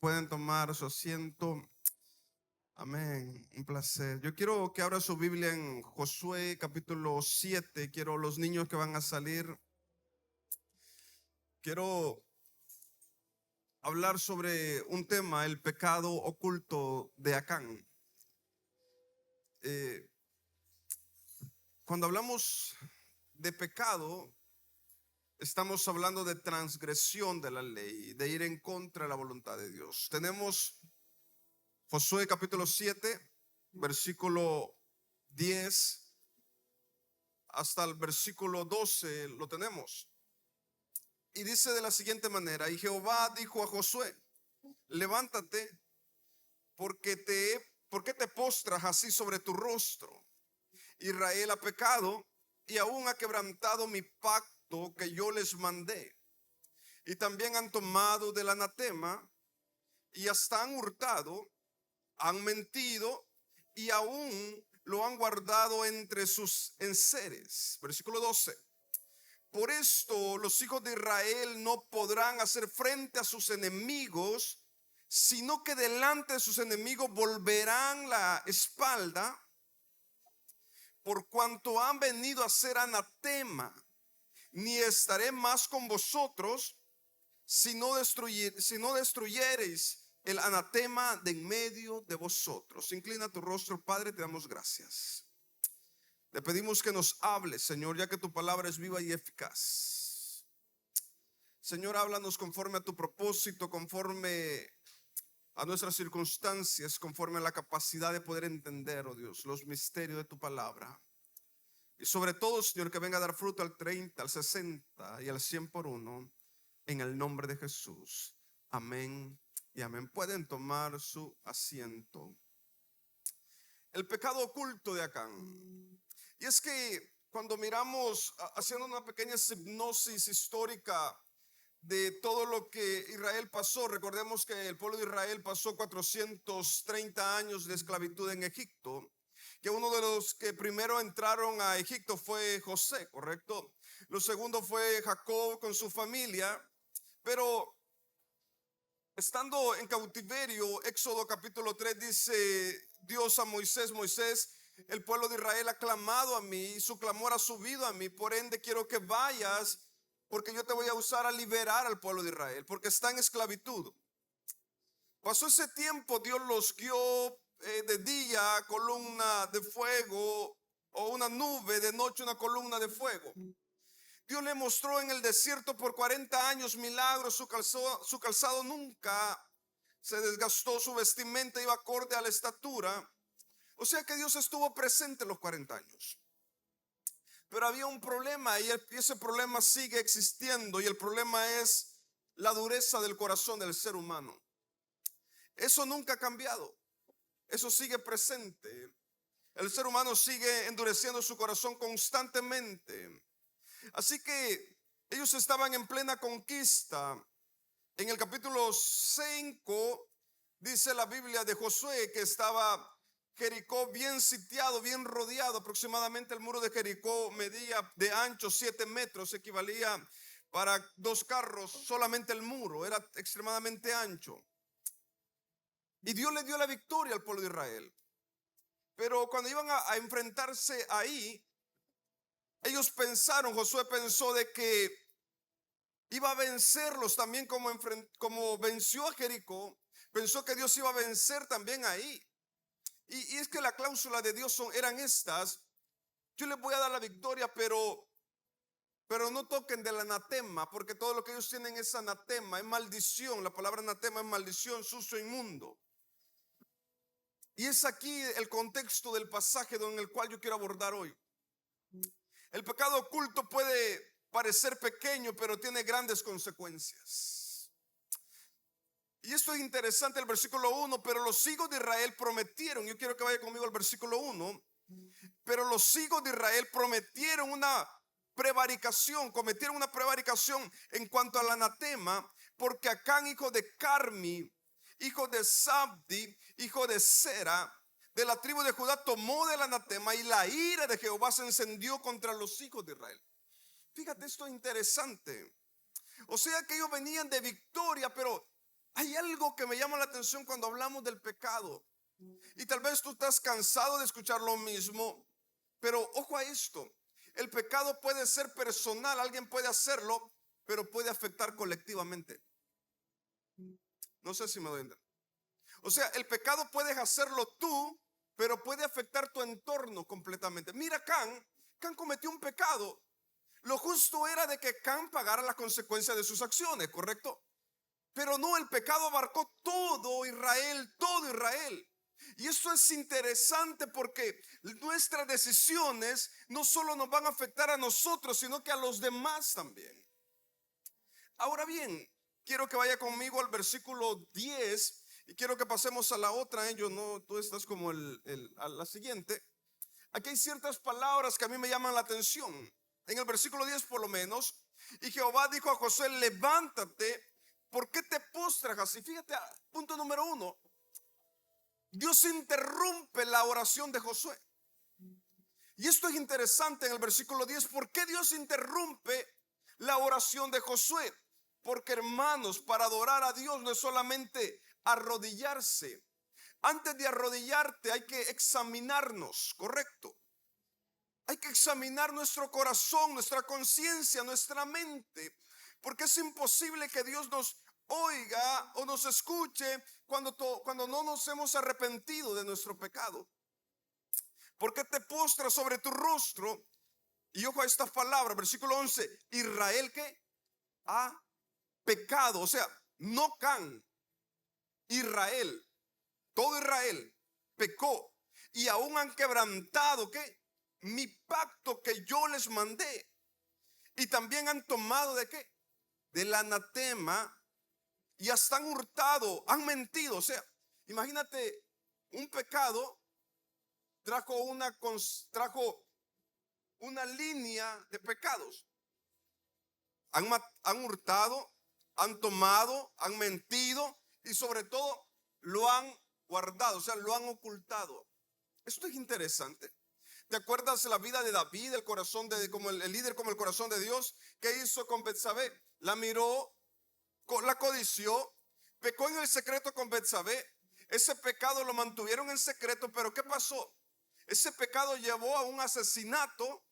Pueden tomar su asiento. Amén. Un placer. Yo quiero que abra su Biblia en Josué capítulo 7. Quiero los niños que van a salir. Quiero hablar sobre un tema, el pecado oculto de Acán. Eh, Cuando hablamos de pecado, estamos hablando de transgresión de la ley, de ir en contra de la voluntad de Dios. Tenemos Josué capítulo 7, versículo 10 hasta el versículo 12 lo tenemos. Y dice de la siguiente manera: y Jehová dijo a Josué: levántate, ¿por qué te postras así sobre tu rostro? Israel ha pecado y aún ha quebrantado mi pacto que yo les mandé. Y también han tomado del anatema y hasta han hurtado, han mentido y aún lo han guardado entre sus enseres. Versículo 12. Por esto los hijos de Israel no podrán hacer frente a sus enemigos, sino que delante de sus enemigos volverán la espalda, por cuanto han venido a ser anatema. Ni estaré más con vosotros si no destruyereis el anatema de en medio de vosotros. Inclina tu rostro, Padre, te damos gracias. Te pedimos que nos hables, Señor, ya que tu palabra es viva y eficaz. Señor, háblanos conforme a tu propósito, conforme a nuestras circunstancias, conforme a la capacidad de poder entender, oh Dios, los misterios de tu palabra. Y sobre todo, Señor, que venga a dar fruto al 30, al 60 y al 100 por uno, en el nombre de Jesús. Amén y amén. Pueden tomar su asiento. El pecado oculto de Acán. Y es que cuando miramos, haciendo una pequeña hipnosis histórica de todo lo que Israel pasó, recordemos que el pueblo de Israel pasó 430 años de esclavitud en Egipto, que uno de los que primero entraron a Egipto fue José, ¿correcto? Lo segundo fue Jacob con su familia, pero estando en cautiverio, Éxodo capítulo 3 dice Dios a Moisés: Moisés, el pueblo de Israel ha clamado a mí, su clamor ha subido a mí, por ende quiero que vayas, porque yo te voy a usar a liberar al pueblo de Israel, porque está en esclavitud. Pasó ese tiempo, Dios los guió de día columna de fuego o una nube, de noche una columna de fuego. Dios le mostró en el desierto por 40 años milagros, su calzado nunca se desgastó, su vestimenta iba acorde a la estatura. O sea que Dios estuvo presente los 40 años. Pero había un problema y ese problema sigue existiendo, y el problema es la dureza del corazón del ser humano. Eso nunca ha cambiado, eso sigue presente. El ser humano sigue endureciendo su corazón constantemente. Así que ellos estaban en plena conquista. En el capítulo 5 dice la Biblia de Josué que estaba Jericó bien sitiado, bien rodeado. Aproximadamente el muro de Jericó medía de ancho 7 metros, equivalía para 2 carros. Solamente el muro era extremadamente ancho. Y Dios le dio la victoria al pueblo de Israel. Pero cuando iban a enfrentarse ahí, ellos pensaron, Josué pensó de que iba a vencerlos también como venció a Jericó. Pensó que Dios iba a vencer también ahí. Y es que la cláusula de Dios eran estas: yo les voy a dar la victoria, pero no toquen del anatema, porque todo lo que ellos tienen es anatema, es maldición. La palabra anatema es maldición, sucio, inmundo. Y es aquí el contexto del pasaje en el cual yo quiero abordar hoy. El pecado oculto puede parecer pequeño, pero tiene grandes consecuencias. Y esto es interesante, el versículo 1. Pero los hijos de Israel prometieron, yo quiero que vaya conmigo al versículo 1. Pero los hijos de Israel prometieron una prevaricación, cometieron una prevaricación en cuanto al anatema, porque Acán, hijo de Carmi, hijo de Sabdi, hijo de Sera, de la tribu de Judá, tomó del anatema, y la ira de Jehová se encendió contra los hijos de Israel. Fíjate, esto es interesante. O sea que ellos venían de victoria, pero Hay algo que me llama la atención cuando hablamos del pecado. Y tal vez tú estás cansado de escuchar lo mismo, pero ojo a esto. El pecado puede ser personal, alguien puede hacerlo, pero puede afectar colectivamente. No sé si me doy a entender. O sea, el pecado puedes hacerlo tú, pero puede afectar tu entorno completamente. Mira, Can cometió un pecado. Lo justo era de que Can pagara las consecuencias de sus acciones, ¿correcto? Pero no, el pecado abarcó todo Israel, todo Israel. Y esto es interesante porque nuestras decisiones no solo nos van a afectar a nosotros, sino que a los demás también. Ahora bien, quiero que vaya conmigo al versículo 10 y quiero que pasemos a la otra. Yo no, tú estás como a la siguiente. Aquí hay ciertas palabras que a mí me llaman la atención. En el versículo 10 por lo menos. Y Jehová dijo a Josué: levántate, ¿por qué te postras así? Fíjate, punto número 1. Dios interrumpe la oración de Josué. Y esto es interesante en el versículo 10. ¿Por qué Dios interrumpe la oración de Josué? Porque, hermanos, para adorar a Dios no es solamente arrodillarse. Antes de arrodillarte hay que examinarnos, ¿correcto? Hay que examinar nuestro corazón, nuestra conciencia, nuestra mente, porque es imposible que Dios nos oiga o nos escuche cuando no nos hemos arrepentido de nuestro pecado. ¿Por qué te postras sobre tu rostro? Y ojo a estas palabras, versículo 11. Israel, ¿qué? Ha pecado. O sea, no Can, Israel, todo Israel pecó y aún han quebrantado, ¿qué? Mi pacto que yo les mandé. Y también han tomado ¿de qué? Del anatema, y hasta han hurtado, han mentido. O sea, imagínate, un pecado trajo una línea de pecados. Han hurtado, han tomado, han mentido y sobre todo lo han guardado, o sea, lo han ocultado. Esto es interesante. ¿Te acuerdas la vida de David, el corazón de como el líder, como el corazón de Dios? ¿Qué hizo con Betsabé? La miró, la codició, pecó en el secreto con Betsabé. Ese pecado lo mantuvieron en secreto, pero ¿qué pasó? Ese pecado llevó a un asesinato,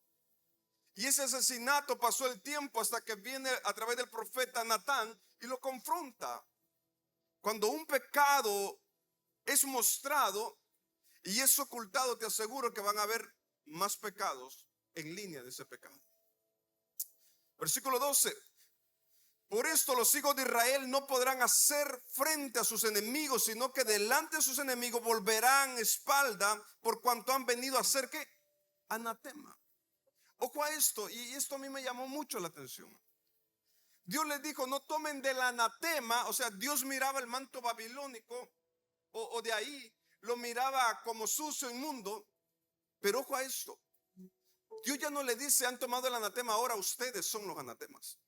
y ese asesinato pasó el tiempo hasta que viene a través del profeta Natán y lo confronta. Cuando un pecado es mostrado y es ocultado, te aseguro que van a haber más pecados en línea de ese pecado. Versículo 12. Por esto los hijos de Israel no podrán hacer frente a sus enemigos, sino que delante de sus enemigos volverán espalda, por cuanto han venido a hacer ¿qué? Anatema. Ojo a esto, y esto a mí me llamó mucho la atención. Dios les dijo: no tomen del anatema. O sea, Dios miraba el manto babilónico o de ahí lo miraba como sucio, inmundo. Pero ojo a esto, Dios ya no le dice: han tomado el anatema, ahora ustedes son los anatemas.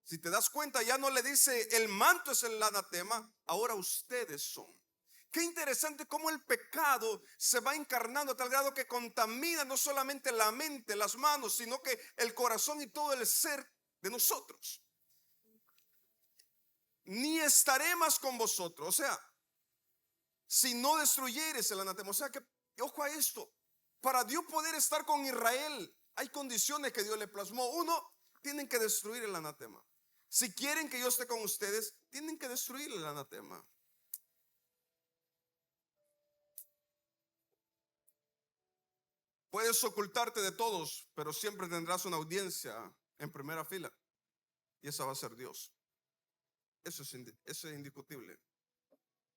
Si te das cuenta, ya no le dice el manto es el anatema, ahora ustedes son. Qué interesante cómo el pecado se va encarnando a tal grado que contamina no solamente la mente, las manos, sino que el corazón y todo el ser de nosotros. Ni estaré más con vosotros. O sea, si no destruyeres el anatema. O sea que, ojo a esto, para Dios poder estar con Israel hay condiciones que Dios le plasmó. Uno, tienen que destruir el anatema. Si quieren que yo esté con ustedes, tienen que destruir el anatema. Puedes ocultarte de todos, pero siempre tendrás una audiencia en primera fila, y esa va a ser Dios. Eso es indiscutible.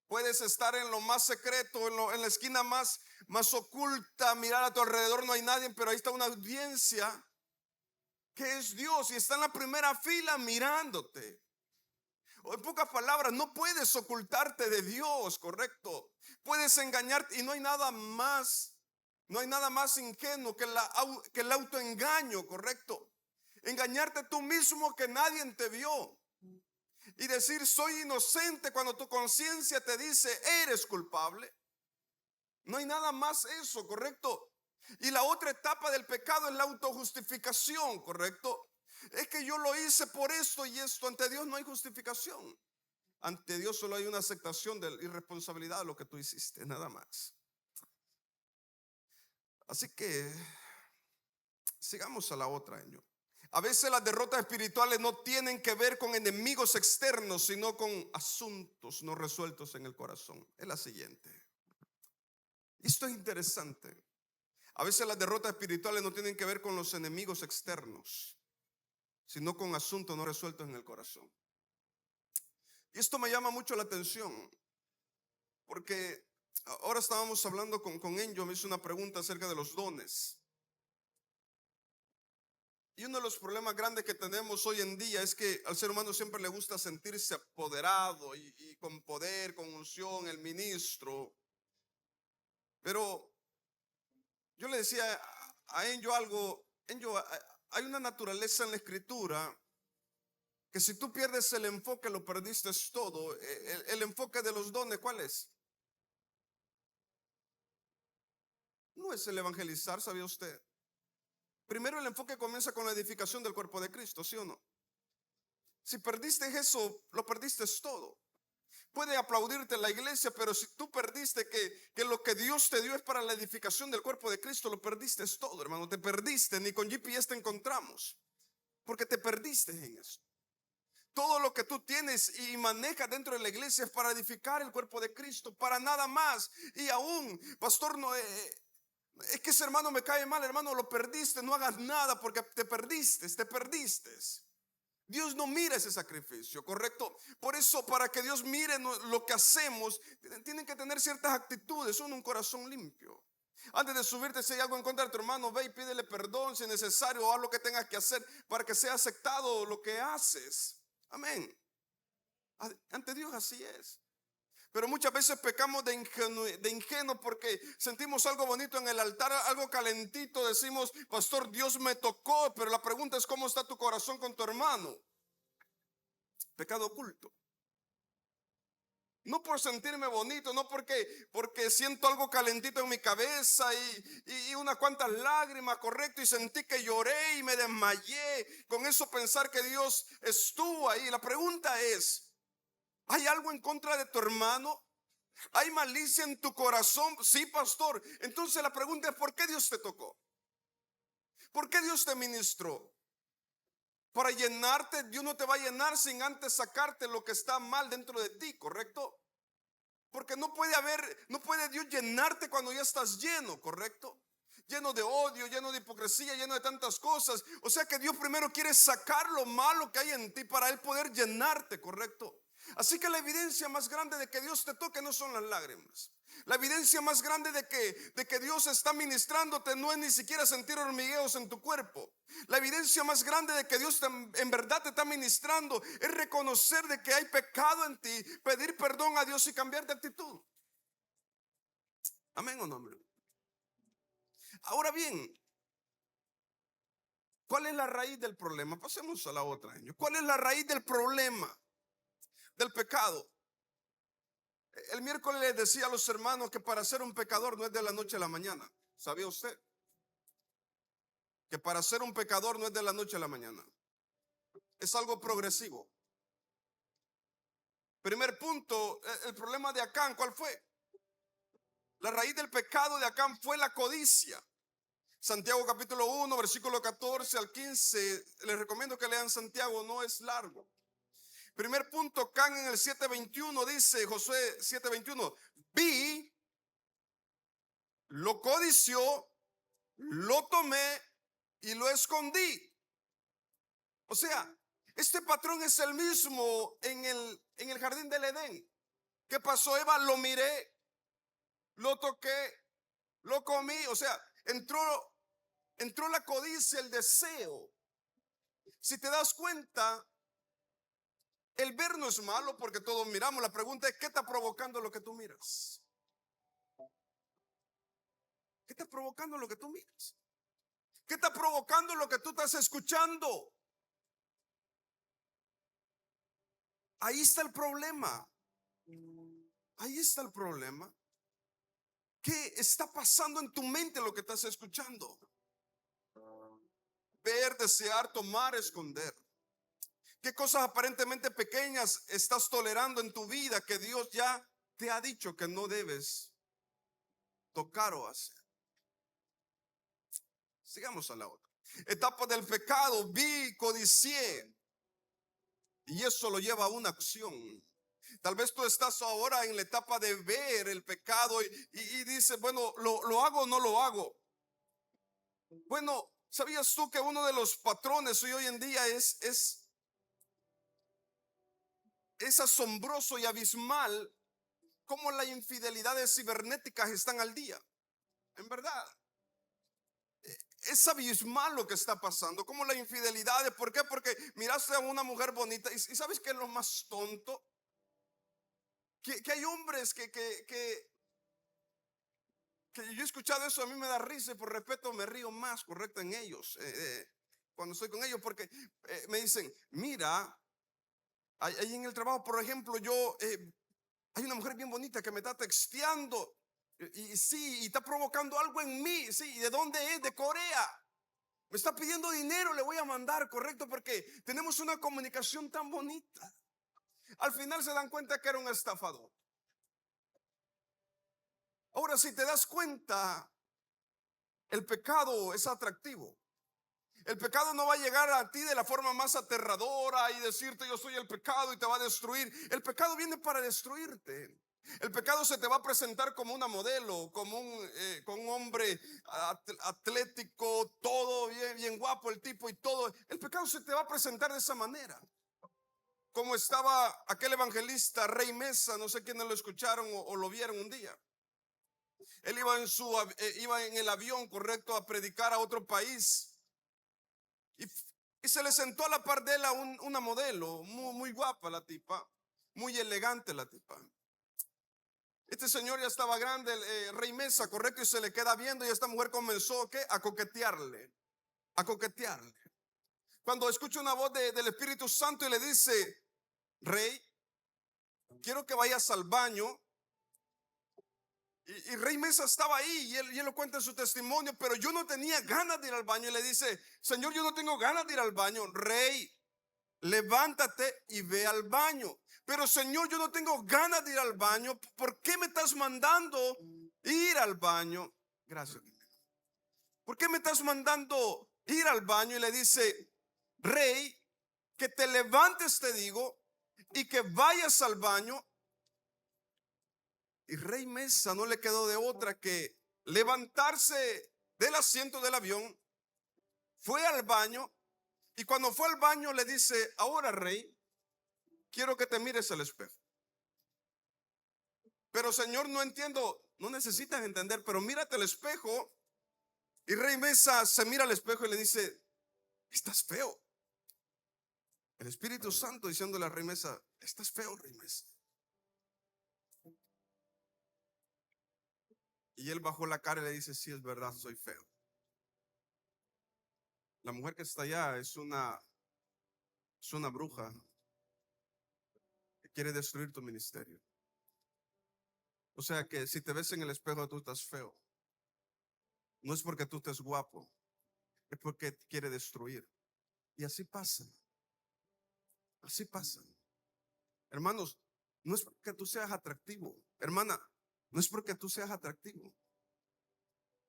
Puedes estar en lo más secreto, en la esquina más oculta, mirar a tu alrededor, no hay nadie, pero ahí está una audiencia que es Dios y está en la primera fila mirándote. O en pocas palabras, no puedes ocultarte de Dios, correcto. Puedes engañarte y no hay nada más ingenuo que el autoengaño, correcto. Engañarte tú mismo que nadie te vio y decir soy inocente cuando tu conciencia te dice eres culpable. No hay nada más eso, correcto. Y la otra etapa del pecado es la autojustificación, correcto. Es que yo lo hice por esto y esto. Ante Dios no hay justificación. Ante Dios solo hay una aceptación de la irresponsabilidad de lo que tú hiciste, nada más. Así que sigamos a la otra, año. A veces las derrotas espirituales no tienen que ver con enemigos externos, sino con asuntos no resueltos en el corazón. Es la siguiente. Esto es interesante. A veces las derrotas espirituales no tienen que ver con los enemigos externos, sino con asuntos no resueltos en el corazón. Y esto me llama mucho la atención, porque ahora estábamos hablando con Enjo, me hizo una pregunta acerca de los dones. Y uno de los problemas grandes que tenemos hoy en día es que al ser humano siempre le gusta sentirse apoderado y con poder, con unción, el ministro. Pero yo le decía a Enjo algo, Enjo, hay una naturaleza en la escritura que si tú pierdes el enfoque, lo perdiste todo. El enfoque de los dones, ¿cuál es? No es el evangelizar, ¿sabía usted? Primero el enfoque comienza con la edificación del cuerpo de Cristo, ¿sí o no? Si perdiste eso, lo perdiste todo. Puede aplaudirte la iglesia, pero si tú perdiste que lo que Dios te dio es para la edificación del cuerpo de Cristo, lo perdiste todo, hermano. Te perdiste, ni con GPS te encontramos, porque te perdiste en eso. Todo lo que tú tienes y manejas dentro de la iglesia es para edificar el cuerpo de Cristo, para nada más. Y aún, pastor, no es que ese hermano me cae mal, hermano, lo perdiste. No hagas nada porque te perdiste, te perdiste. Dios no mira ese sacrificio, ¿correcto? Por eso, para que Dios mire lo que hacemos, tienen que tener ciertas actitudes, un corazón limpio. Antes de subirte, si hay algo en contra de tu hermano, ve y pídele perdón si es necesario, o haz lo que tengas que hacer para que sea aceptado lo que haces. Amén. Ante Dios así es. Pero muchas veces pecamos de ingenuo porque sentimos algo bonito en el altar, algo calentito. Decimos, pastor, Dios me tocó. Pero la pregunta es, ¿cómo está tu corazón con tu hermano? Pecado oculto. No por sentirme bonito, no porque siento algo calentito en mi cabeza y unas cuantas lágrimas, correcto, y sentí que lloré y me desmayé. Con eso pensar que Dios estuvo ahí. La pregunta es, ¿hay algo en contra de tu hermano? ¿Hay malicia en tu corazón? Sí, pastor. Entonces la pregunta es, ¿por qué Dios te tocó? ¿Por qué Dios te ministró? Para llenarte. Dios no te va a llenar sin antes sacarte lo que está mal dentro de ti, ¿correcto? Porque no puede Dios llenarte cuando ya estás lleno, ¿correcto? Lleno de odio, lleno de hipocresía, lleno de tantas cosas. O sea que Dios primero quiere sacar lo malo que hay en ti para Él poder llenarte, ¿correcto? Así que la evidencia más grande de que Dios te toque no son las lágrimas. La evidencia más grande de que Dios está ministrándote no es ni siquiera sentir hormigueos en tu cuerpo. La evidencia más grande de que Dios en verdad te está ministrando es reconocer de que hay pecado en ti, pedir perdón a Dios y cambiar de actitud. Amén o no, hombre. Ahora bien, ¿cuál es la raíz del problema? Pasemos a la otra. ¿Cuál es la raíz del problema del pecado? El miércoles les decía a los hermanos que para ser un pecador no es de la noche a la mañana. ¿Sabía usted? Que para ser un pecador no es de la noche a la mañana. Es algo progresivo. Primer punto, el problema de Acán, ¿cuál fue? La raíz del pecado de Acán fue la codicia. Santiago capítulo 1, versículo 14 al 15. Les recomiendo que lean Santiago, no es largo. Primer punto, Acán en el 7:21 dice, Josué 7:21, vi, lo codició, lo tomé y lo escondí. O sea, este patrón es el mismo en el jardín del Edén. ¿Qué pasó, Eva? Lo miré, lo toqué, lo comí. O sea, entró la codicia, el deseo. Si te das cuenta, el ver no es malo porque todos miramos. La pregunta es, ¿qué está provocando lo que tú miras? ¿Qué está provocando lo que tú miras? ¿Qué está provocando lo que tú estás escuchando? Ahí está el problema. Ahí está el problema. ¿Qué está pasando en tu mente lo que estás escuchando? Ver, desear, tomar, esconder. ¿Qué cosas aparentemente pequeñas estás tolerando en tu vida que Dios ya te ha dicho que no debes tocar o hacer? Sigamos a la otra. Etapa del pecado: vi, codicié. Y eso lo lleva a una acción. Tal vez tú estás ahora en la etapa de ver el pecado y dices, bueno, ¿lo hago o no lo hago? Bueno, ¿sabías tú que uno de los patrones hoy en día es asombroso y abismal cómo las infidelidades cibernéticas están al día? En verdad, es abismal lo que está pasando, como las infidelidades. ¿Por qué? Porque miraste a una mujer bonita y ¿sabes qué es lo más tonto? Que hay hombres que yo he escuchado eso, a mí me da risa y por respeto me río más, correcto, en ellos, cuando estoy con ellos, porque me dicen, mira, ahí en el trabajo, por ejemplo, hay una mujer bien bonita que me está texteando y sí, y está provocando algo en mí, sí, ¿y de dónde es? De Corea. Me está pidiendo dinero, le voy a mandar, correcto, porque tenemos una comunicación tan bonita. Al final se dan cuenta que era un estafador. Ahora, si te das cuenta, el pecado es atractivo. El pecado no va a llegar a ti de la forma más aterradora y decirte yo soy el pecado y te va a destruir. El pecado viene para destruirte. El pecado se te va a presentar como una modelo, como con un hombre atlético, todo bien, bien guapo el tipo y todo. El pecado se te va a presentar de esa manera. Como estaba aquel evangelista Rey Mesa, no sé quiénes lo escucharon o lo vieron un día. Él iba en el avión, correcto, a predicar a otro país. Y se le sentó a la par de él a una modelo, muy guapa la tipa, muy elegante la tipa. Este señor ya estaba grande, Rey Mesa, correcto, y se le queda viendo y esta mujer comenzó ¿qué? A coquetearle, a coquetearle. Cuando escucha una voz del Espíritu Santo y le dice, Rey, quiero que vayas al baño. Y Rey Mesa estaba ahí y él lo cuenta en su testimonio, pero yo no tenía ganas de ir al baño. Y le dice, Señor, yo no tengo ganas de ir al baño. Rey, levántate y ve al baño. Pero Señor, yo no tengo ganas de ir al baño. ¿Por qué me estás mandando ir al baño? Gracias. ¿Por qué me estás mandando ir al baño? Y le dice, Rey, que te levantes, te digo, y que vayas al baño. Y Rey Mesa no le quedó de otra que levantarse del asiento del avión, fue al baño y cuando fue al baño le dice, ahora Rey, quiero que te mires al espejo. Pero Señor, no entiendo, no necesitas entender, pero mírate al espejo. Y Rey Mesa se mira al espejo y le dice, estás feo. El Espíritu Santo diciéndole a Rey Mesa, estás feo, Rey Mesa. Y él bajó la cara y le dice, sí, es verdad, soy feo. La mujer que está allá es una bruja que quiere destruir tu ministerio. O sea que si te ves en el espejo tú estás feo. No es porque tú estés guapo, es porque quiere destruir. Y así pasa. Así pasa. Hermanos, no es porque tú seas atractivo. Hermana, no es porque tú seas atractivo.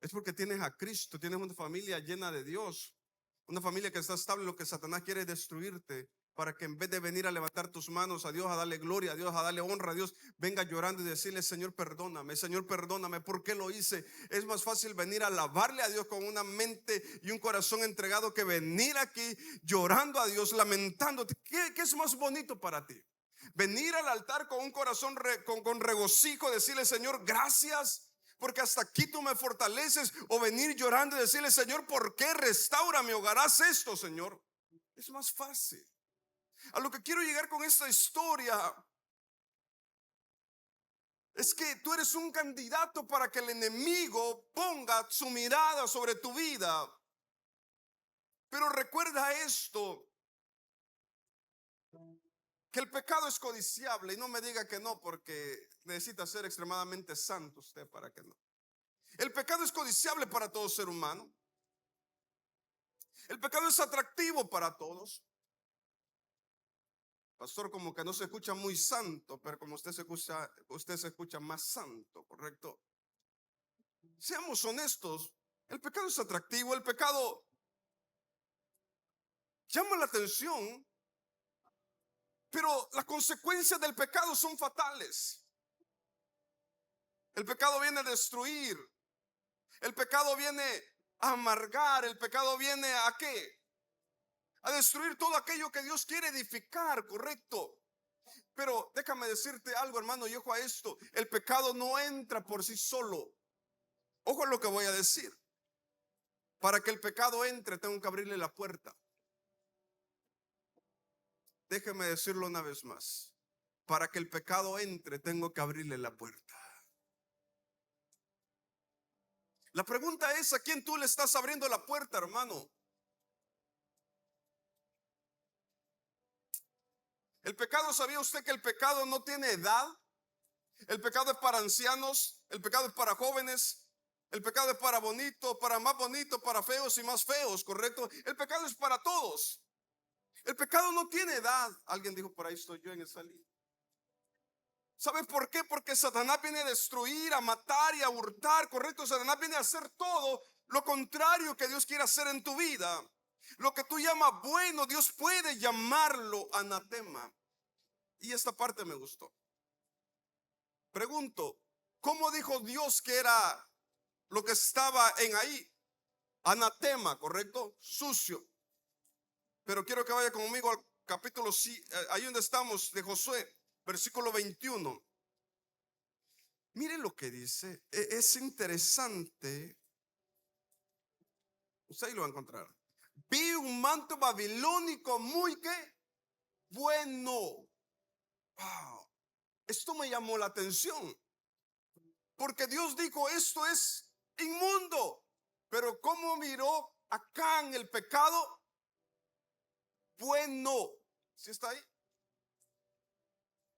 Es porque tienes a Cristo, tienes una familia llena de Dios. Una familia que está estable. Lo que Satanás quiere es destruirte, para que en vez de venir a levantar tus manos a Dios, a darle gloria a Dios, a darle honra a Dios, venga llorando y decirle, Señor, perdóname, ¿por qué lo hice? Es más fácil venir a alabarle a Dios con una mente y un corazón entregado que venir aquí llorando a Dios, lamentándote. ¿Qué es más bonito para ti? Venir al altar con un corazón con regocijo, decirle, Señor, gracias, porque hasta aquí tú me fortaleces, o venir llorando y decirle, Señor, ¿por qué restaura mi hogar? Haz esto, Señor. Es más fácil. A lo que quiero llegar con esta historia es que tú eres un candidato para que el enemigo ponga su mirada sobre tu vida. Pero recuerda esto, que el pecado es codiciable. Y no me diga que no, porque necesita ser extremadamente santo usted para que no. El pecado es codiciable para todo ser humano. El pecado es atractivo para todos. Pastor, como que no se escucha muy santo, pero como usted se escucha más santo, ¿correcto? Seamos honestos, el pecado es atractivo, el pecado llama la atención, pero las consecuencias del pecado son fatales. El pecado viene a destruir, el pecado viene a amargar, el pecado viene ¿a qué? A destruir todo aquello que Dios quiere edificar, ¿correcto? Pero déjame decirte algo, hermano, y ojo a esto, el pecado no entra por sí solo. Ojo a lo que voy a decir. Para que el pecado entre, tengo que abrirle la puerta. Déjeme decirlo una vez más. Para que el pecado entre, tengo que abrirle la puerta. La pregunta es, ¿a quién tú le estás abriendo la puerta, hermano? El pecado, ¿sabía usted que el pecado no tiene edad? El pecado es para ancianos, el pecado es para jóvenes, el pecado es para bonitos, para más bonitos, para feos y más feos, ¿correcto? El pecado es para todos. El pecado no tiene edad. Alguien dijo, por ahí estoy yo en esa línea. ¿Sabes por qué? Porque Satanás viene a destruir, a matar y a hurtar, ¿correcto? Satanás viene a hacer todo lo contrario que Dios quiere hacer en tu vida. Lo que tú llamas bueno, Dios puede llamarlo anatema. Y esta parte me gustó. Pregunto, ¿cómo dijo Dios que era lo que estaba en ahí? Anatema, ¿correcto? Sucio. Pero quiero que vaya conmigo al capítulo, ahí donde estamos, de Josué, versículo 21. Miren lo que dice. Es interesante. Usted ahí lo va a encontrar. Vi un manto babilónico muy ¿qué? Bueno. Wow. Esto me llamó la atención. Porque Dios dijo, esto es inmundo. Pero ¿cómo miró Acán el pecado? Bueno. ¿Sí está ahí?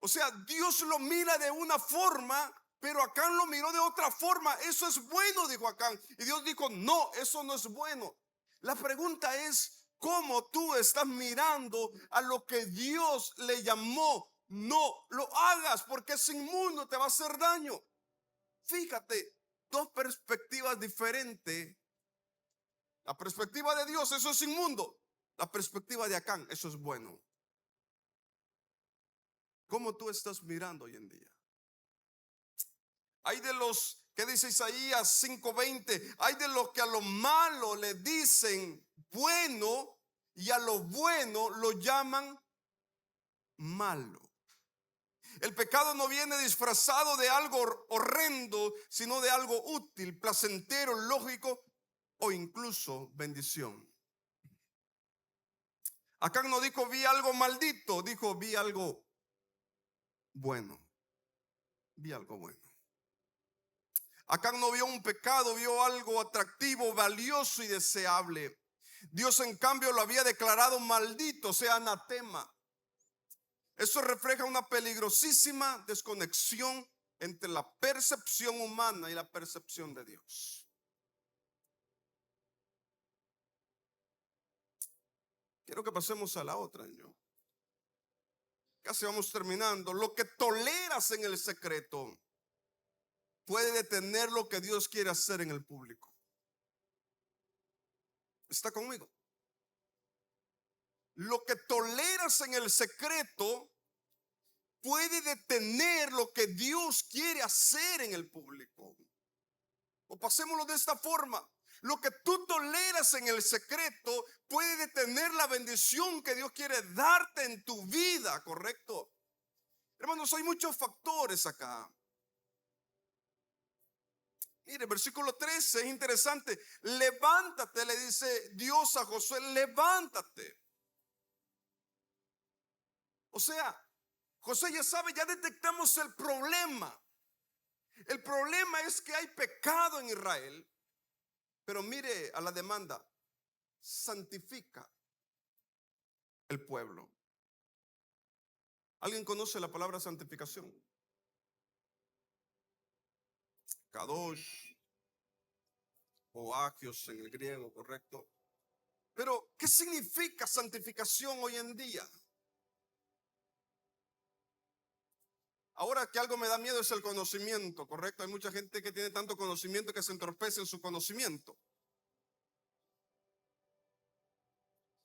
O sea, Dios lo mira de una forma, pero Acán lo miró de otra forma. Eso es bueno, dijo Acán. Y Dios dijo, no, eso no es bueno. La pregunta es, ¿cómo tú estás mirando a lo que Dios le llamó? No lo hagas porque es inmundo, te va a hacer daño. Fíjate, dos perspectivas diferentes. La perspectiva de Dios, eso es inmundo. La perspectiva de Acán, eso es bueno. ¿Cómo tú estás mirando hoy en día? Hay de los que dice Isaías 5:20, hay de los que a lo malo le dicen bueno y a lo bueno lo llaman malo. El pecado no viene disfrazado de algo horrendo, sino de algo útil, placentero, lógico o incluso bendición. Acá no dijo vi algo maldito, dijo vi algo bueno. Vi algo bueno. Acán no vio un pecado, vio algo atractivo, valioso y deseable. Dios en cambio lo había declarado maldito, o sea, anatema. Eso refleja una peligrosísima desconexión entre la percepción humana y la percepción de Dios. Quiero que pasemos a la otra, ¿no? Casi vamos terminando. Lo que toleras en el secreto puede detener lo que Dios quiere hacer en el público. ¿Está conmigo? Lo que toleras en el secreto puede detener lo que Dios quiere hacer en el público. O pasémoslo de esta forma. Lo que tú toleras en el secreto puede detener la bendición que Dios quiere darte en tu vida, ¿correcto? Hermanos, hay muchos factores acá. Mire, versículo 13 es interesante. Levántate, le dice Dios a Josué, levántate. O sea, Josué ya sabe, ya detectamos el problema. El problema es que hay pecado en Israel. Pero mire a la demanda, santifica el pueblo. ¿Alguien conoce la palabra santificación? Kadosh o agios en el griego, correcto. Pero, ¿qué significa santificación hoy en día? Ahora que algo me da miedo es el conocimiento, ¿correcto? Hay mucha gente que tiene tanto conocimiento que se entorpece en su conocimiento.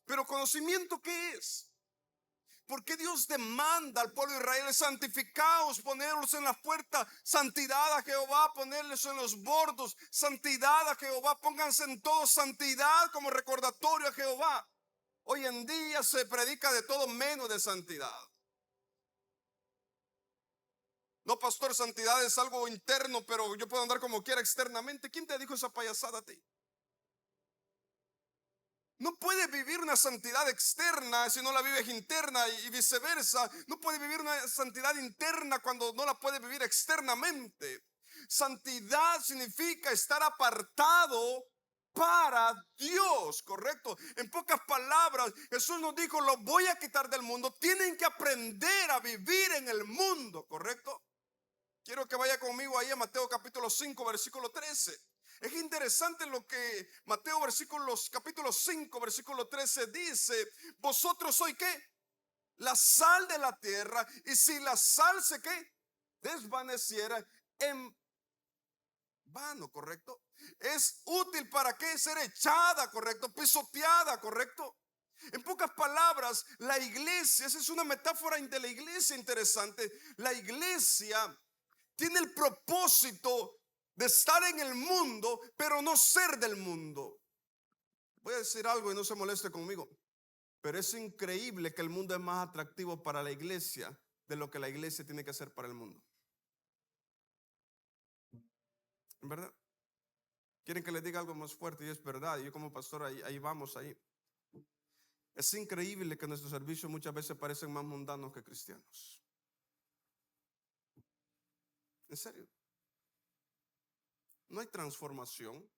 Pero ¿conocimiento qué es? ¿Por qué Dios demanda al pueblo de Israel santificados, ponerlos en la puerta, santidad a Jehová, ponerlos en los bordos, santidad a Jehová, pónganse en todo santidad como recordatorio a Jehová? Hoy en día se predica de todo menos de santidad. No, pastor, santidad es algo interno, pero yo puedo andar como quiera externamente. ¿Quién te dijo esa payasada a ti? No puedes vivir una santidad externa si no la vives interna y viceversa. No puedes vivir una santidad interna cuando no la puedes vivir externamente. Santidad significa estar apartado para Dios, ¿correcto? En pocas palabras, Jesús nos dijo, lo voy a quitar del mundo. Tienen que aprender a vivir en el mundo, ¿correcto? Quiero que vaya conmigo ahí a Mateo capítulo 5, versículo 13. Es interesante lo que Mateo capítulo 5, versículo 13 dice. Vosotros sois ¿qué? La sal de la tierra. Y si la sal se ¿qué? Desvaneciera, en vano, ¿correcto? Es útil para qué? Ser echada, ¿correcto? Pisoteada, ¿correcto? En pocas palabras, la iglesia, esa es una metáfora de la iglesia interesante. La iglesia tiene el propósito de estar en el mundo, pero no ser del mundo. Voy a decir algo y no se moleste conmigo, pero es increíble que el mundo es más atractivo para la iglesia de lo que la iglesia tiene que hacer para el mundo. ¿En verdad? Quieren que les diga algo más fuerte y es verdad. Yo como pastor ahí vamos ahí. Es increíble que nuestros servicios muchas veces parecen más mundanos que cristianos. En serio. No hay transformación.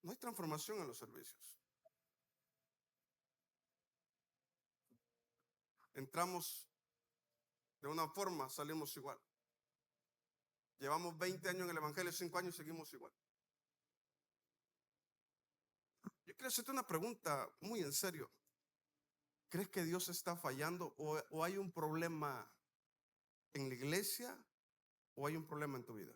No hay transformación en los servicios. Entramos de una forma, salimos igual. Llevamos 20 años en el evangelio, 5 años seguimos igual. Yo quiero hacerte una pregunta muy en serio. ¿Crees que Dios está fallando o hay un problema en la iglesia o hay un problema en tu vida?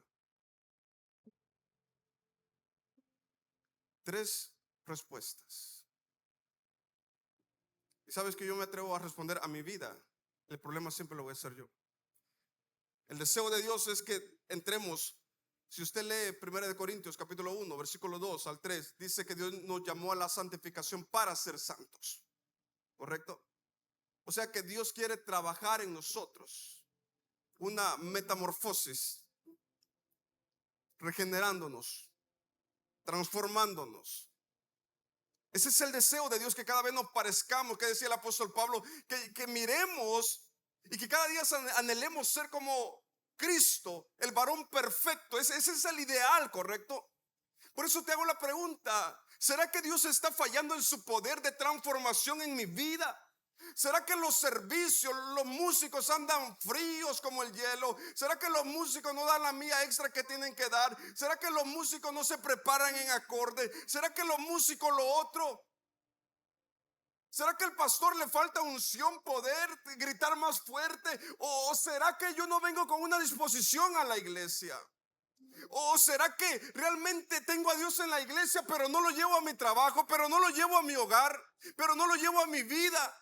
3 respuestas. Y sabes que yo me atrevo a responder a mi vida. El problema siempre lo voy a hacer yo. El deseo de Dios es que entremos. Si usted lee 1 Corintios capítulo 1, versículo 2 al 3, dice que Dios nos llamó a la santificación para ser santos. ¿Correcto? O sea que Dios quiere trabajar en nosotros una metamorfosis, regenerándonos, transformándonos. Ese es el deseo de Dios, que cada vez nos parezcamos, que decía el apóstol Pablo, que miremos y que cada día anhelemos ser como Cristo, el varón perfecto. Ese es el ideal, ¿correcto? Por eso te hago la pregunta: ¿será que Dios está fallando en su poder de transformación en mi vida? ¿Será que los servicios, los músicos andan fríos como el hielo? ¿Será que los músicos no dan la milla extra que tienen que dar? ¿Será que los músicos no se preparan en acorde? ¿Será que los músicos lo otro? ¿Será que al pastor le falta unción, poder, gritar más fuerte? ¿O será que yo no vengo con una disposición a la iglesia? ¿O será que realmente tengo a Dios en la iglesia, pero no lo llevo a mi trabajo, pero no lo llevo a mi hogar, pero no lo llevo a mi vida?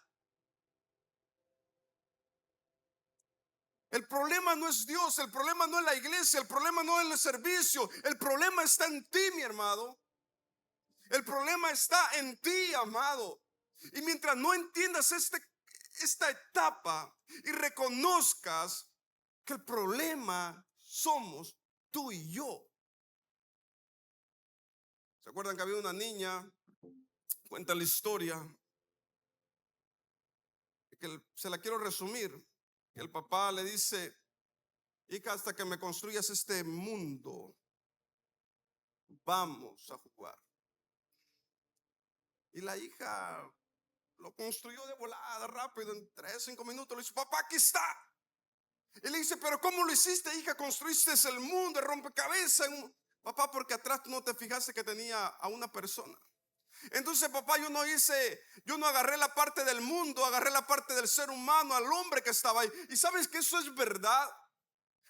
El problema no es Dios, el problema no es la iglesia, el problema no es el servicio, el problema está en ti, mi hermano. El problema está en ti, amado. Y mientras no entiendas esta etapa y reconozcas que el problema somos tú y yo. ¿Se acuerdan que había una niña? Cuenta la historia, que se la quiero resumir. El papá le dice: hija, hasta que me construyas este mundo, vamos a jugar. Y la hija lo construyó de volada, rápido, en 3-5 minutos. Le dice: papá, aquí está. Y le dice: pero ¿cómo lo hiciste, hija? Construiste el mundo, el rompecabezas. Papá, porque atrás no te fijaste que tenía a una persona. Entonces, papá, yo no agarré la parte del mundo, agarré la parte del ser humano, al hombre que estaba ahí. Y sabes que eso es verdad.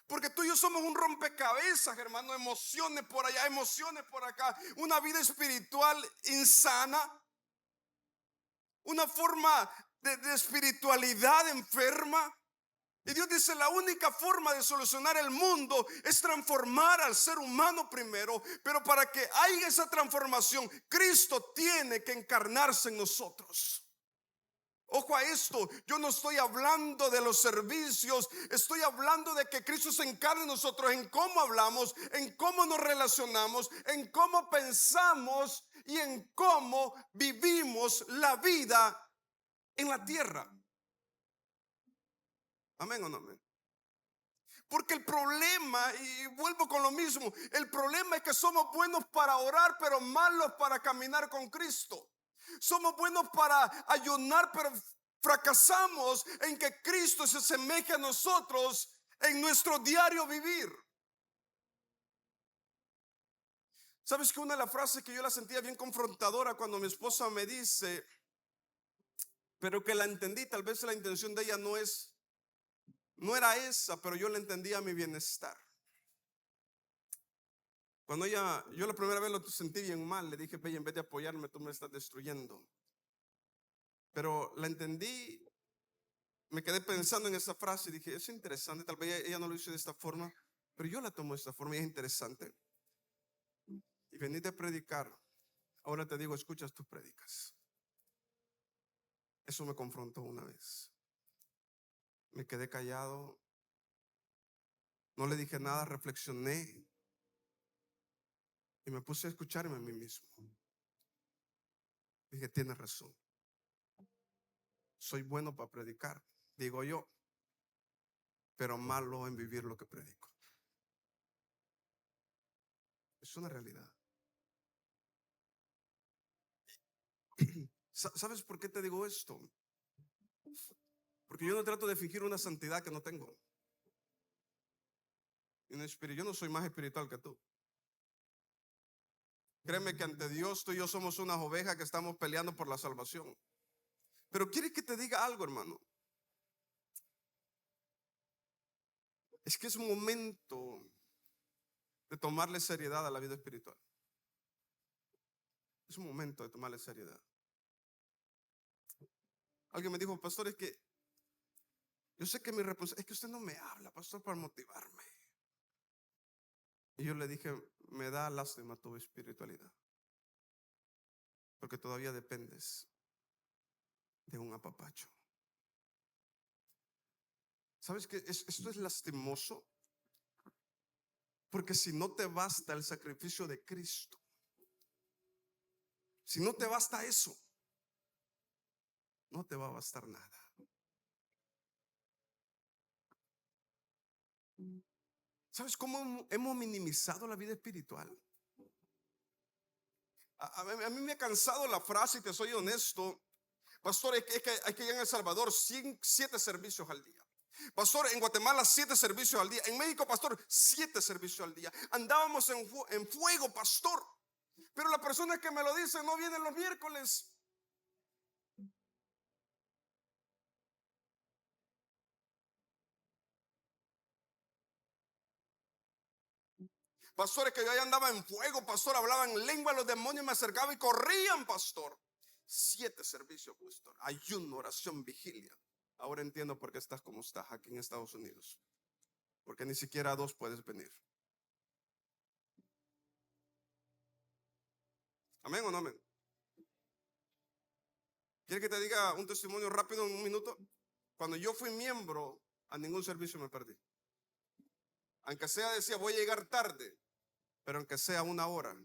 Porque tú y yo somos un rompecabezas, hermano. Emociones por allá, emociones por acá. Una vida espiritual insana. Una forma de espiritualidad enferma. Y Dios dice, la única forma de solucionar el mundo es transformar al ser humano primero. Pero para que haya esa transformación, Cristo tiene que encarnarse en nosotros. Ojo a esto, yo no estoy hablando de los servicios, estoy hablando de que Cristo se encarne en nosotros, en cómo hablamos, en cómo nos relacionamos, en cómo pensamos y en cómo vivimos la vida en la tierra. Amén o no amén. Porque el problema, y vuelvo con lo mismo, el problema es que somos buenos para orar, pero malos para caminar con Cristo. Somos buenos para ayunar, pero fracasamos en que Cristo se asemeje a nosotros en nuestro diario vivir. ¿Sabes que una de las frases que yo la sentía bien confrontadora cuando mi esposa me dice, pero que la entendí, tal vez la intención de ella no era esa, pero yo la entendía a mi bienestar. Cuando yo la primera vez lo sentí bien mal, le dije, ve, en vez de apoyarme, tú me estás destruyendo. Pero la entendí, me quedé pensando en esa frase y dije, es interesante, tal vez ella no lo hizo de esta forma, pero yo la tomo de esta forma y es interesante. Y veniste a predicar, ahora te digo, escuchas, tú predicas. Eso me confrontó una vez. Me quedé callado, no le dije nada, reflexioné y me puse a escucharme a mí mismo. Dije, tienes razón. Soy bueno para predicar, digo yo, pero malo en vivir lo que predico. Es una realidad. ¿Sabes por qué te digo esto? Porque yo no trato de fingir una santidad que no tengo. Yo no soy más espiritual que tú. Créeme que ante Dios tú y yo somos unas ovejas que estamos peleando por la salvación. Pero quiere que te diga algo, hermano. Es que es un momento de tomarle seriedad a la vida espiritual. Es un momento de tomarle seriedad. Alguien me dijo, pastor, es que yo sé que mi responsabilidad es que usted no me habla, pastor, para motivarme. Y yo le dije, me da lástima tu espiritualidad, porque todavía dependes de un apapacho. ¿Sabes qué? Esto es lastimoso, porque si no te basta el sacrificio de Cristo, si no te basta eso, no te va a bastar nada. ¿Sabes cómo hemos minimizado la vida espiritual? A mí me ha cansado la frase, y te soy honesto, pastor, es que hay que ir en El Salvador 7 servicios al día. Pastor, en Guatemala 7 servicios al día. En México, pastor, 7 servicios al día. Andábamos en fuego, pastor. Pero la persona que me lo dice no viene los miércoles. Pastores que yo ya andaba en fuego, pastor, hablaba en lengua, los demonios me acercaban y corrían, pastor. 7 servicios, pastor. Ayuno, oración, vigilia. Ahora entiendo por qué estás como estás aquí en Estados Unidos. Porque ni siquiera a 2 puedes venir. ¿Amén o no amén? ¿Quiere que te diga un testimonio rápido en un minuto? Cuando yo fui miembro, a ningún servicio me perdí. Aunque sea, decía, voy a llegar tarde, pero aunque sea 1 hora,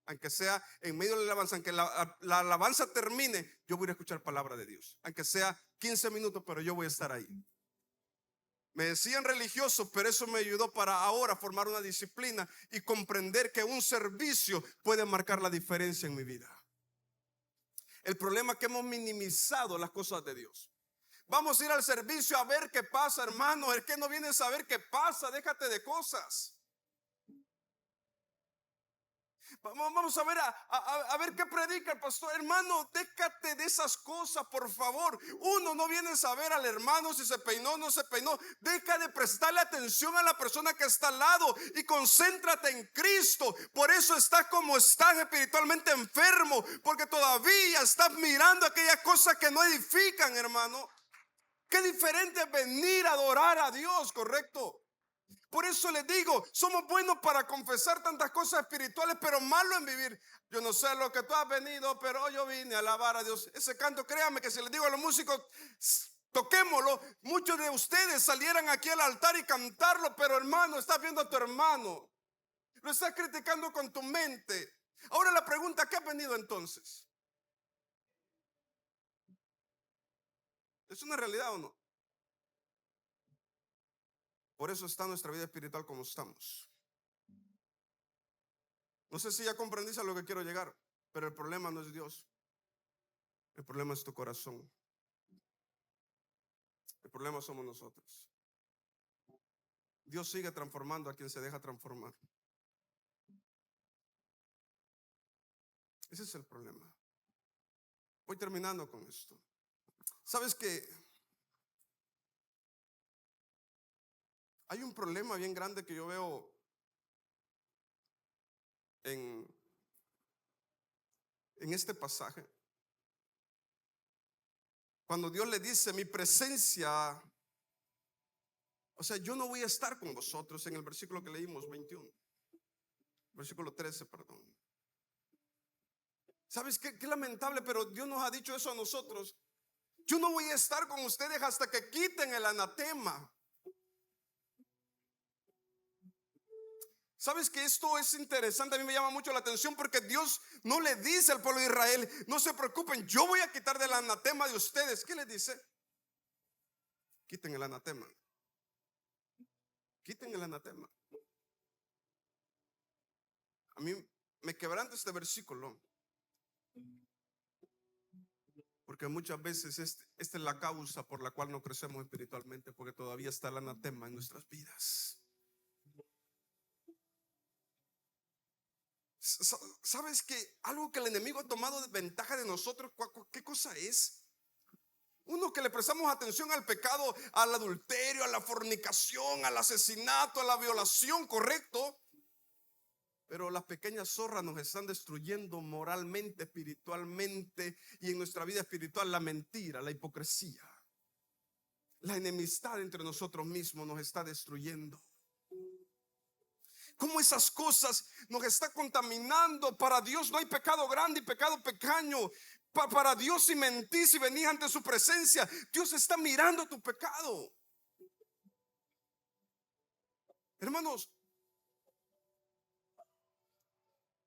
aunque sea en medio de la alabanza, aunque la alabanza termine, yo voy a escuchar palabra de Dios. Aunque sea 15 minutos, pero yo voy a estar ahí. Me decían religioso, pero eso me ayudó para ahora formar una disciplina y comprender que un servicio puede marcar la diferencia en mi vida. El problema es que hemos minimizado las cosas de Dios. Vamos a ir al servicio a ver qué pasa, hermano. El que no viene a saber qué pasa, déjate de cosas. Vamos a ver a ver qué predica el pastor. Hermano, déjate de esas cosas, por favor. Uno no viene a saber al hermano si se peinó o no se peinó. Deja de prestarle atención a la persona que está al lado y concéntrate en Cristo. Por eso estás como estás, espiritualmente enfermo, porque todavía estás mirando aquellas cosas que no edifican, hermano. Qué diferente es venir a adorar a Dios, ¿correcto? Por eso les digo, somos buenos para confesar tantas cosas espirituales, pero malo en vivir. Yo no sé lo que tú has venido, pero yo vine a alabar a Dios. Ese canto, créanme que si les digo a los músicos, toquémoslo, muchos de ustedes salieran aquí al altar y cantarlo, pero hermano, estás viendo a tu hermano, lo estás criticando con tu mente. Ahora la pregunta, ¿qué has venido entonces? ¿Es una realidad o no? Por eso está nuestra vida espiritual como estamos. No sé si ya comprendiste a lo que quiero llegar, pero el problema no es Dios. El problema es tu corazón. El problema somos nosotros. Dios sigue transformando a quien se deja transformar. Ese es el problema. Voy terminando con esto. ¿Sabes que hay un problema bien grande que yo veo en este pasaje? Cuando Dios le dice, mi presencia, o sea, yo no voy a estar con vosotros, en el versículo que leímos, 21, versículo 13, perdón. ¿Sabes qué? Qué lamentable, pero Dios nos ha dicho eso a nosotros. Yo no voy a estar con ustedes hasta que quiten el anatema. ¿Sabes que esto es interesante? A mí me llama mucho la atención porque Dios no le dice al pueblo de Israel, no se preocupen, yo voy a quitar del anatema de ustedes. ¿Qué les dice? Quiten el anatema. Quiten el anatema. A mí me quebranta este versículo porque muchas veces esta es la causa por la cual no crecemos espiritualmente, porque todavía está el anatema en nuestras vidas. ¿Sabes que algo que el enemigo ha tomado de ventaja de nosotros, qué cosa es? Uno que le prestamos atención al pecado, al adulterio, a la fornicación, al asesinato, a la violación, correcto. Pero las pequeñas zorras nos están destruyendo moralmente, espiritualmente y en nuestra vida espiritual. La mentira, la hipocresía, la enemistad entre nosotros mismos nos está destruyendo. Cómo esas cosas nos están contaminando. Para Dios no hay pecado grande y pecado pequeño. Para Dios, si mentís y venís ante su presencia, Dios está mirando tu pecado. Hermanos,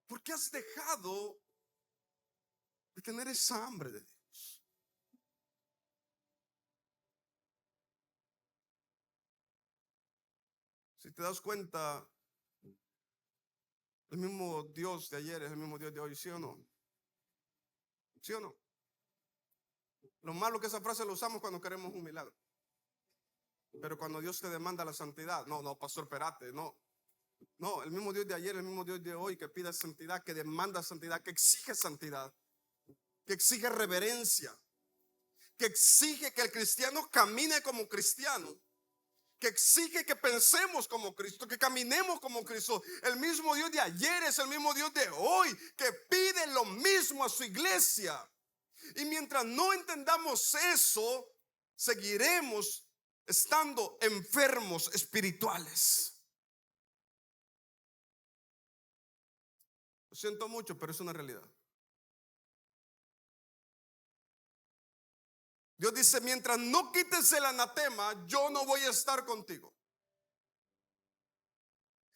¿por qué has dejado de tener esa hambre de Dios? Si te das cuenta, el mismo Dios de ayer es el mismo Dios de hoy, ¿sí o no? ¿Sí o no? Lo malo que esa frase lo usamos cuando queremos un milagro. Pero cuando Dios te demanda la santidad, no, pastor, espérate, no. No, el mismo Dios de ayer, el mismo Dios de hoy que pide santidad, que demanda santidad, que exige santidad, que exige reverencia, que exige que el cristiano camine como cristiano, que exige que pensemos como Cristo, que caminemos como Cristo. El mismo Dios de ayer es el mismo Dios de hoy, que pide lo mismo a su iglesia. Y mientras no entendamos eso, seguiremos estando enfermos espirituales. Lo siento mucho, pero es una realidad. Dios dice, mientras no quites el anatema, yo no voy a estar contigo.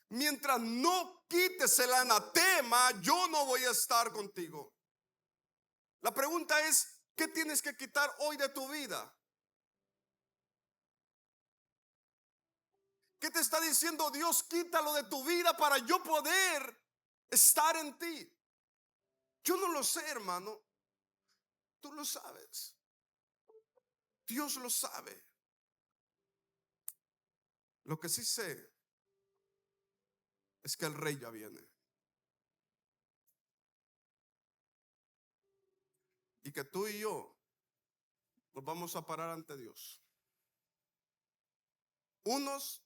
Mientras no quites el anatema, yo no voy a estar contigo. La pregunta es, ¿qué tienes que quitar hoy de tu vida? ¿Qué te está diciendo Dios? Quítalo de tu vida para yo poder estar en ti. Yo no lo sé, hermano. Tú lo sabes. Dios lo sabe. Lo que sí sé es que el rey ya viene. y que tú y yo nos vamos a parar ante Dios. Unos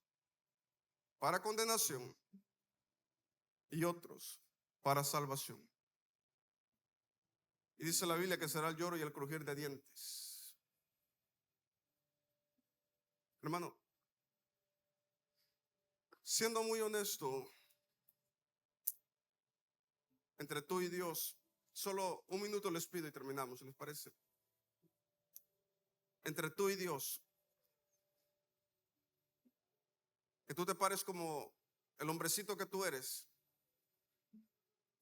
para condenación y otros para salvación. Y dice la Biblia que será el lloro y el crujir de dientes. Hermano, siendo muy honesto, entre tú y Dios, solo un minuto les pido y terminamos, ¿les parece? Entre tú y Dios, que tú te pares como el hombrecito que tú eres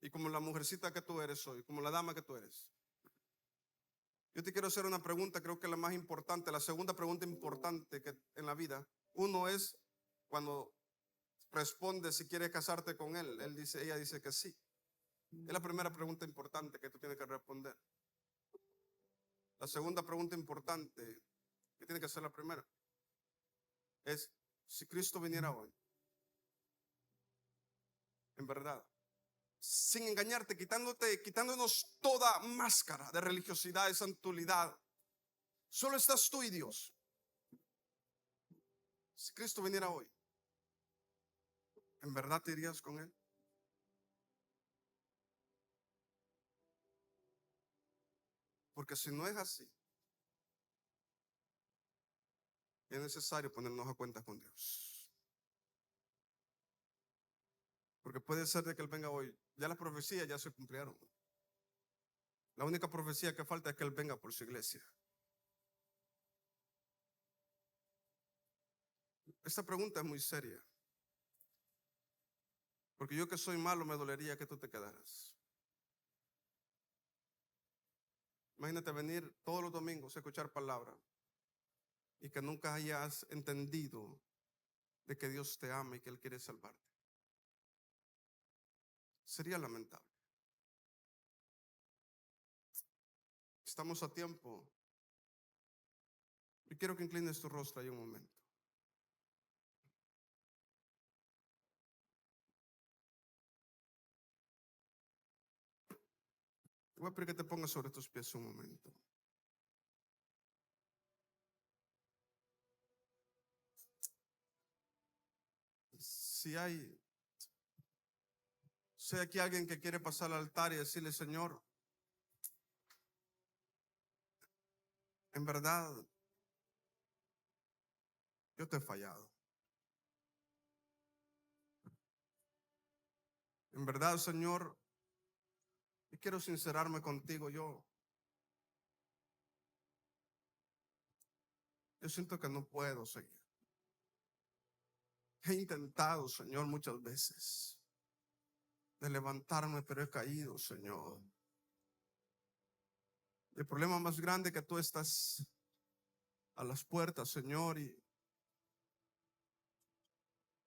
y como la mujercita que tú eres hoy, como la dama que tú eres. Yo te quiero hacer una pregunta, creo que la más importante, la segunda pregunta importante que en la vida. Uno es cuando responde si quieres casarte con él. Ella dice que sí. Es la primera pregunta importante que tú tienes que responder. La segunda pregunta importante que tiene que ser la primera es si Cristo viniera hoy, en verdad, sin engañarte, quitándonos toda máscara de religiosidad, de santidad. Solo estás tú y Dios. Si Cristo viniera hoy, ¿en verdad te irías con Él? Porque si no es así, es necesario ponernos a cuenta con Dios. Porque puede ser de que Él venga hoy. Ya las profecías ya se cumplieron. La única profecía que falta es que Él venga por su iglesia. Esta pregunta es muy seria. Porque yo que soy malo me dolería que tú te quedaras. Imagínate venir todos los domingos a escuchar palabra y que nunca hayas entendido de que Dios te ama y que Él quiere salvarte. Sería lamentable. Estamos a tiempo. Yo quiero que inclines tu rostro ahí un momento. Te voy a pedir que te pongas sobre tus pies un momento. Si hay aquí alguien que quiere pasar al altar y decirle: Señor, en verdad, yo te he fallado. En verdad, Señor, yo quiero sincerarme contigo. Yo siento que no puedo seguir. He intentado, Señor, muchas veces de levantarme, pero he caído, Señor. El problema más grande es que tú estás a las puertas, Señor, y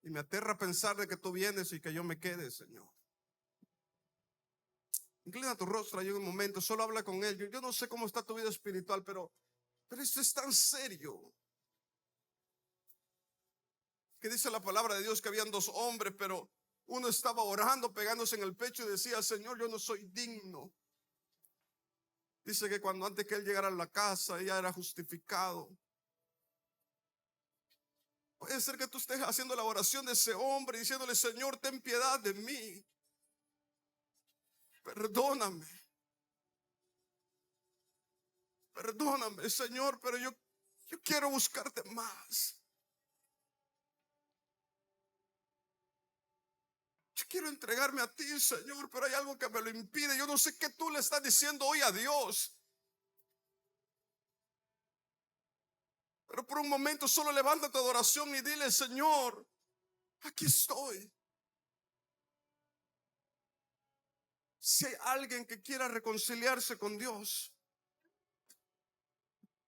me aterra pensar de que tú vienes y que yo me quede, Señor. Inclina tu rostro ahí un momento, solo habla con Él. Yo no sé cómo está tu vida espiritual, pero esto es tan serio. Que dice la palabra de Dios que habían dos hombres, pero uno estaba orando, pegándose en el pecho y decía: Señor, yo no soy digno. Dice que cuando antes que él llegara a la casa, ella era justificado. Puede ser que tú estés haciendo la oración de ese hombre, diciéndole: Señor, ten piedad de mí. Perdóname. Perdóname, Señor, pero yo quiero buscarte más. Yo quiero entregarme a ti, Señor, pero hay algo que me lo impide. Yo no sé qué tú le estás diciendo hoy a Dios. Pero por un momento solo levanta tu adoración y dile: Señor, aquí estoy. Si hay alguien que quiera reconciliarse con Dios,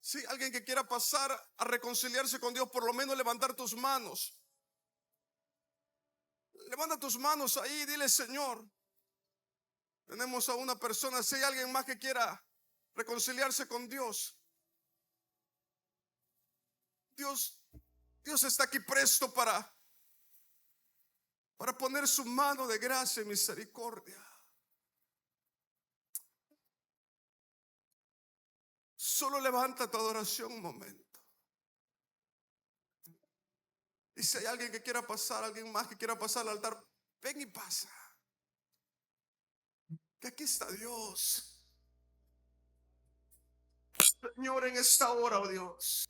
si hay alguien que quiera pasar a reconciliarse con Dios, por lo menos levantar tus manos. Levanta tus manos ahí y dile: Señor, tenemos a una persona. Si hay alguien más que quiera reconciliarse con Dios, Dios está aquí presto para poner su mano de gracia y misericordia. Solo levanta tu adoración un momento. Y si hay alguien que quiera pasar, alguien más que quiera pasar al altar, ven y pasa. Que aquí está Dios. Señor, en esta hora, oh Dios,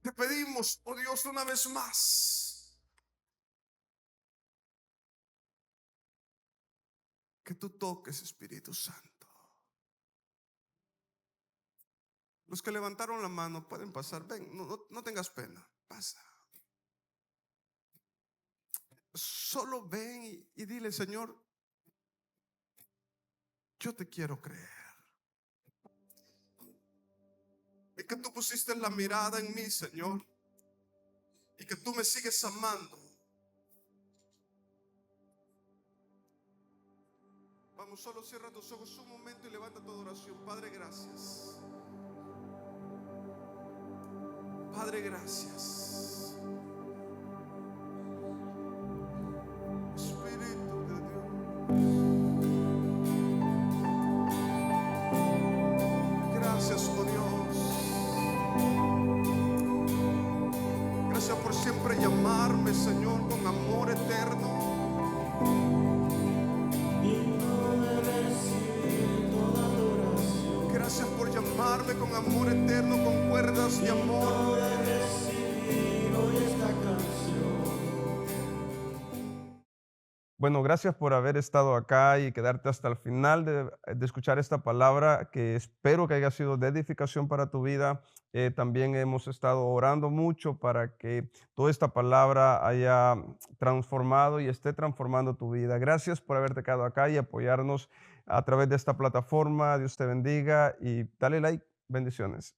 te pedimos, oh Dios, una vez más, que tú toques, Espíritu Santo. Los que levantaron la mano pueden pasar. Ven, no tengas pena, pasa. Solo ven y dile, Señor, yo te quiero creer. Y que tú pusiste la mirada en mí, Señor, y que tú me sigues amando. Vamos, solo cierra tus ojos un momento y levanta tu adoración. Padre, gracias. Padre, gracias. Espíritu de Dios, gracias, oh Dios. Gracias por siempre llamarme, Señor, con amor eterno. Gracias por llamarme con amor eterno, con cuerdas de amor. Bueno, gracias por haber estado acá y quedarte hasta el final de escuchar esta palabra, que espero que haya sido de edificación para tu vida. También hemos estado orando mucho para que toda esta palabra haya transformado y esté transformando tu vida. Gracias por haberte quedado acá y apoyarnos a través de esta plataforma. Dios te bendiga y dale like. Bendiciones.